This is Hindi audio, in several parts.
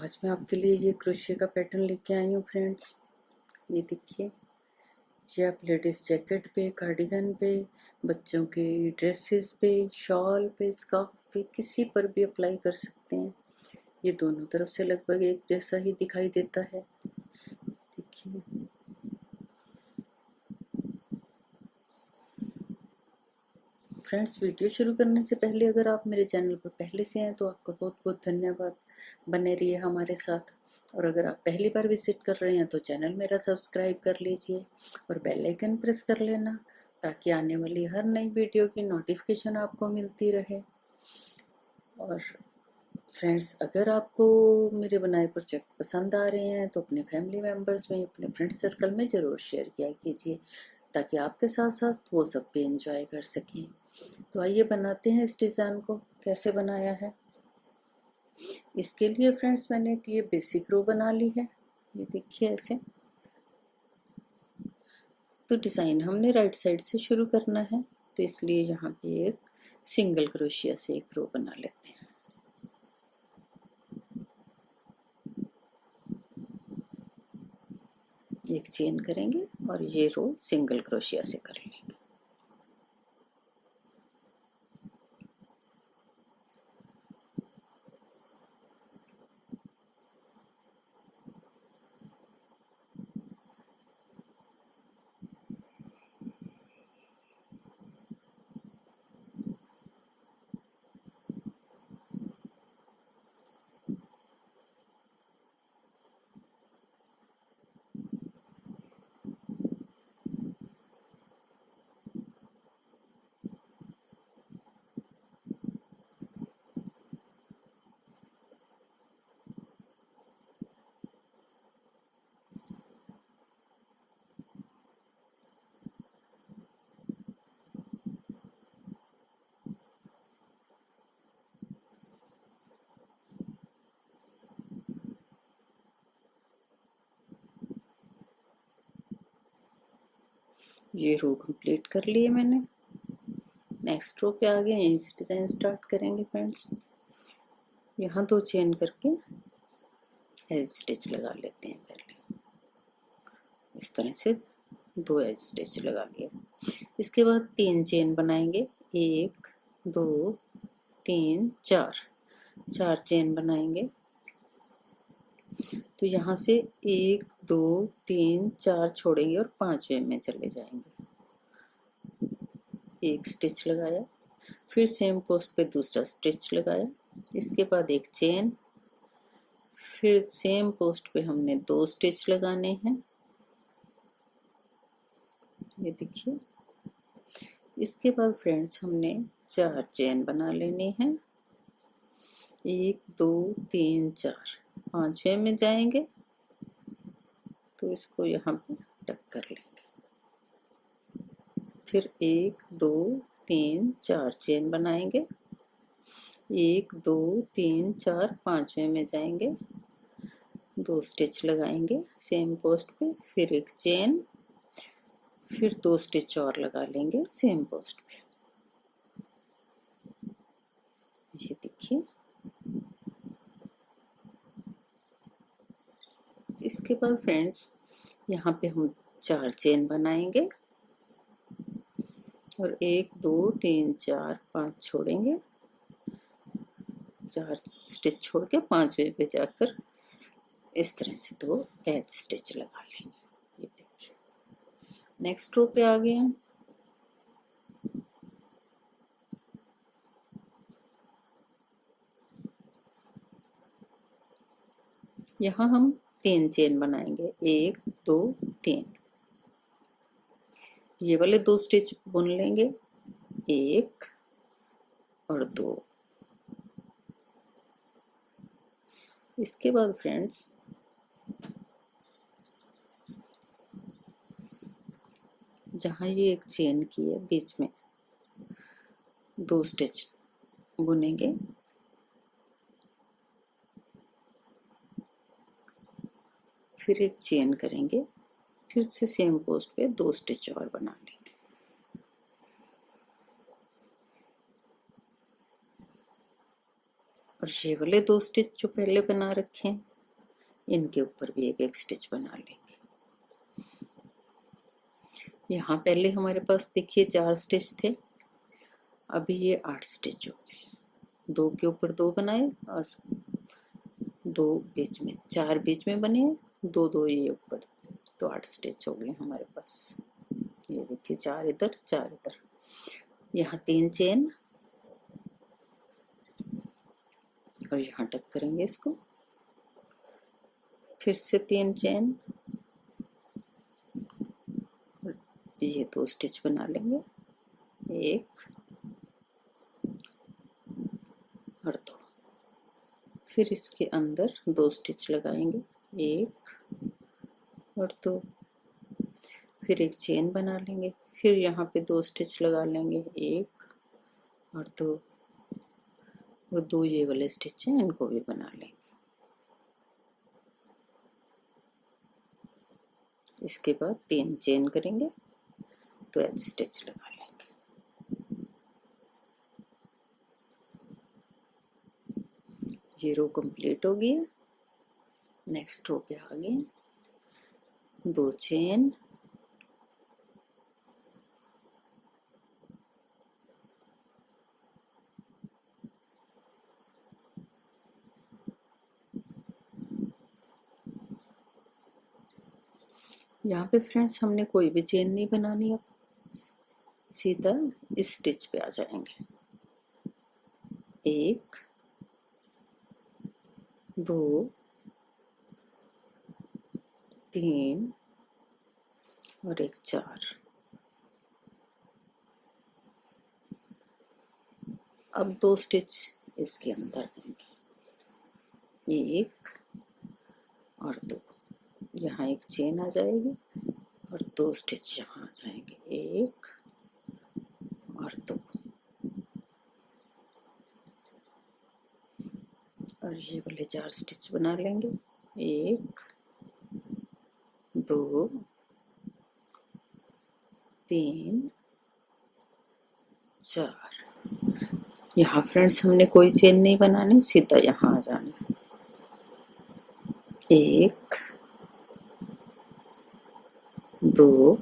आज मैं आपके लिए ये क्रोशे का पैटर्न लेके आई हूँ फ्रेंड्स। ये देखिए, ये आप लेडीज जैकेट पे, कार्डिगन पे, बच्चों के ड्रेसेस पे, शॉल पे, स्कार्फ पे, किसी पर भी अप्लाई कर सकते हैं। ये दोनों तरफ से लगभग एक जैसा ही दिखाई देता है। देखिए, फ्रेंड्स, वीडियो शुरू करने से पहले अगर आप मेरे चैनल पर पहले से हैं तो आपका बहुत बहुत धन्यवाद। बने रहिए हमारे साथ। और अगर आप पहली बार विजिट कर रहे हैं तो चैनल मेरा सब्सक्राइब कर लीजिए और बेल आइकन प्रेस कर लेना, ताकि आने वाली हर नई वीडियो की नोटिफिकेशन आपको मिलती रहे। और फ्रेंड्स, अगर आपको मेरे बनाए प्रोजेक्ट पसंद आ रहे हैं तो अपने फैमिली मेम्बर्स में, अपने फ्रेंड सर्कल में ज़रूर शेयर किया कीजिए, ताकि आपके साथ साथ वो सब भी एंजॉय कर सकें। तो आइए बनाते हैं इस डिज़ाइन को। कैसे बनाया है, इसके लिए फ्रेंड्स मैंने ये बेसिक रो बना ली है। ये देखिए ऐसे। तो डिज़ाइन हमने राइट साइड से शुरू करना है, तो इसलिए यहाँ पे एक सिंगल क्रोशिया से एक रो बना लेते हैं। एक चेन करेंगे और ये रो सिंगल क्रोशिया से कर लेंगे। ये रो कंप्लीट कर लिए मैंने। नेक्स्ट रो पे आ गए, यहीं से डिज़ाइन स्टार्ट करेंगे फ्रेंड्स। यहाँ 2 चेन करके एज स्टिच लगा लेते हैं। पहले इस तरह से 2 एज स्टिच लगा लिया। इसके बाद 3 चेन बनाएंगे। 1 2 3 4 चेन बनाएंगे। तो यहाँ से 1 2 3 4 छोड़ेंगे और 5वें में चले जाएंगे। एक स्टिच लगाया, फिर सेम पोस्ट पे दूसरा स्टिच लगाया। इसके बाद एक चेन, फिर सेम पोस्ट पे हमने 2 स्टिच लगाने हैं। ये देखिए। इसके बाद फ्रेंड्स हमने 4 चेन बना लेने हैं। 1 2 3 4, 5वें में जाएंगे तो इसको यहाँ पे टक कर लेंगे। फिर 1 2 3 4 चेन बनाएंगे। 1 2 3 4, 5वें में जाएंगे, 2 स्टिच लगाएंगे सेम पोस्ट पे, फिर एक चेन, फिर 2 स्टिच और लगा लेंगे सेम पोस्ट पे। ये देखिए। इसके बाद फ्रेंड्स यहाँ पे हम 4 चेन बनाएंगे और 1 2 3 4 5 छोड़ेंगे। 4 स्टिच छोड़ के 5वें पे जाकर इस तरह से 2 एज स्टिच लगा लेंगे। ये देखिए। नेक्स्ट रो पे आ गए हैं। यहाँ हम 3 चेन बनाएंगे। 1 2 3। ये वाले 2 स्टिच बुन लेंगे, 1 और 2। इसके बाद फ्रेंड्स जहाँ ये एक चेन की है, बीच में 2 स्टिच बुनेंगे। फिर एक चेन करेंगे, फिर से सेम पोस्ट पे 2 स्टिच और बना लेंगे। और ये वाले 2 स्टिच जो पहले बना रखे हैं इनके ऊपर भी एक एक स्टिच बना लेंगे। यहाँ पहले हमारे पास देखिए 4 स्टिच थे, अभी ये 8 स्टिच हो गए। 2 के ऊपर 2 बनाए और 2 बीच में, 4 बीच में बने, 2 ये ऊपर, तो 8 स्टिच हो गए हमारे पास। ये देखिए 4 इधर 4 इधर। यहाँ 3 चेन और यहाँ टक करेंगे इसको, फिर से 3 चेन, ये 2 स्टिच बना लेंगे, 1 और 2, फिर इसके अंदर 2 स्टिच लगाएंगे, 1 और 2, फिर एक चेन बना लेंगे, फिर यहाँ पे 2 स्टिच लगा लेंगे, 1 और 2, और 2 ये वाले स्टिच हैं इनको भी बना लेंगे। इसके बाद 3 चेन करेंगे तो एज स्टिच लगा लेंगे। ये रो कंप्लीट हो गई। नेक्स्ट रो पे आ गए, 2 चेन, यहाँ पे फ्रेंड्स हमने कोई भी चेन नहीं बनानी है, सीधा इस स्टिच पे आ जाएंगे। 1 2 3 और एक 4। अब 2 स्टिच इसके अंदर आएंगे, 1 और 2, यहाँ एक चेन आ जाएगी और 2 स्टिच यहाँ आ जाएंगे, 1 और 2, और ये वाले 4 स्टिच बना लेंगे, 1 2 3 4। यहाँ फ्रेंड्स हमने कोई चेन नहीं बनानी, सीधा यहाँ आ जाना, 1 2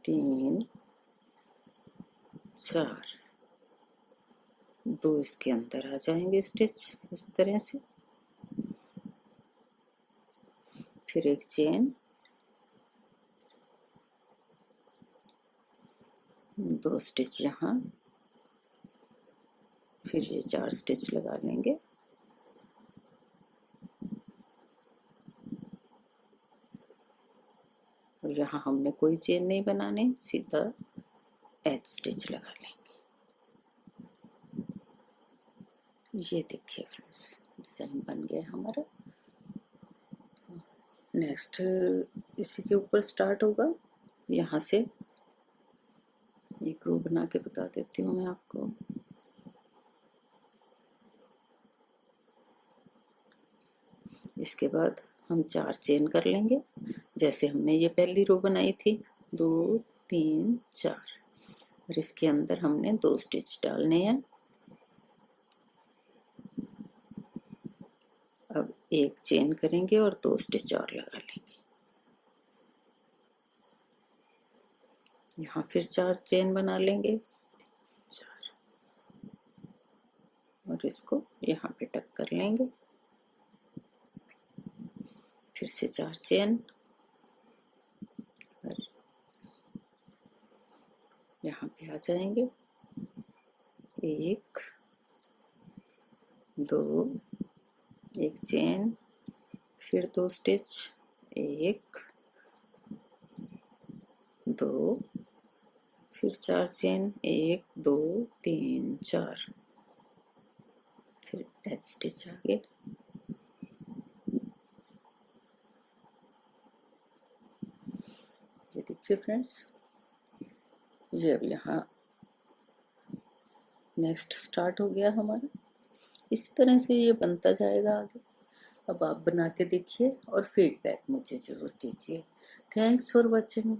3 4, 2 इसके अंदर आ जाएंगे स्टिच इस तरह से, फिर एक चेन, 2 स्टिच यहाँ, फिर ये 4 स्टिच लगा लेंगे, और यहाँ हमने कोई चेन नहीं बनाने, सीधा एज स्टिच लगा लेंगे। ये देखिए फ्रेंड्स डिजाइन बन गया हमारा। नेक्स्ट इसी के ऊपर स्टार्ट होगा, यहाँ से एक रो बना के बता देती हूँ मैं आपको। इसके बाद हम 4 चेन कर लेंगे, जैसे हमने ये पहली रो बनाई थी, 2 3 4, और इसके अंदर हमने 2 स्टिच डालने हैं। अब एक चेन करेंगे और 2 स्टिच और लगा लेंगे, यहाँ फिर 4 चेन बना लेंगे, 4, और इसको यहाँ पे टक कर लेंगे, फिर से 4 चेन, और यहाँ पे आ जाएंगे, 1 2, एक चेन, फिर 2 स्टिच, 1 2, फिर 4 चेन, 1 2 3 4, फिर एज स्टिच आगे, ये देखिए फ्रेंड्स, ये अब यहाँ नेक्स्ट स्टार्ट हो गया हमारा। इसी तरह से ये बनता जाएगा आगे। अब आप बना के देखिए और फीडबैक मुझे ज़रूर दीजिए। Thanks for watching.